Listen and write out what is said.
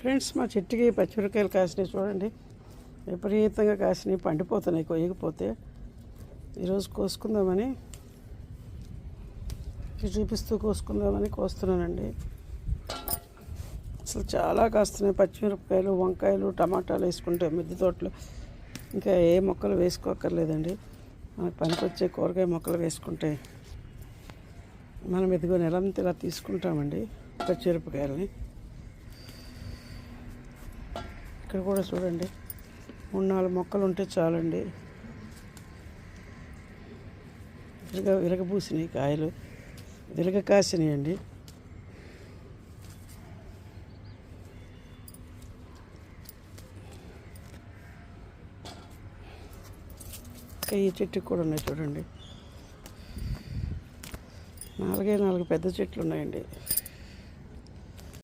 Friends, మా చెట్టుకి పచ్చిమిరకాయలు కాసినాయి చూడండి. విపరీతంగా కాసినాయి, పండిపోతున్నాయి కొయ్యకపోతే. ఈరోజు కోసుకుందామని చూపిస్తూ కోసుకుందామని కోస్తున్నానండి. అసలు చాలా కాస్తున్నాయి పచ్చిమిరపకాయలు, వంకాయలు, టమాటాలు వేసుకుంటే మిద్దె తోటలు. ఇంకా ఏ మొక్కలు వేసుకోక్కర్లేదండి. మనకు పనికొచ్చే కూరగాయ మొక్కలు వేసుకుంటే మనం ఇదిగో నెలంతా ఇలా తీసుకుంటామండి పచ్చిమిరపకాయలని. ఇక్కడ కూడా చూడండి, 3-4 మొక్కలు ఉంటే చాలండి. విరగబూసినాయి కాయలు, విరగ కాసినాయి అండి. ఈ చెట్టుకు కూడా ఉన్నాయి చూడండి, 4 పెద్ద చెట్లు ఉన్నాయండి.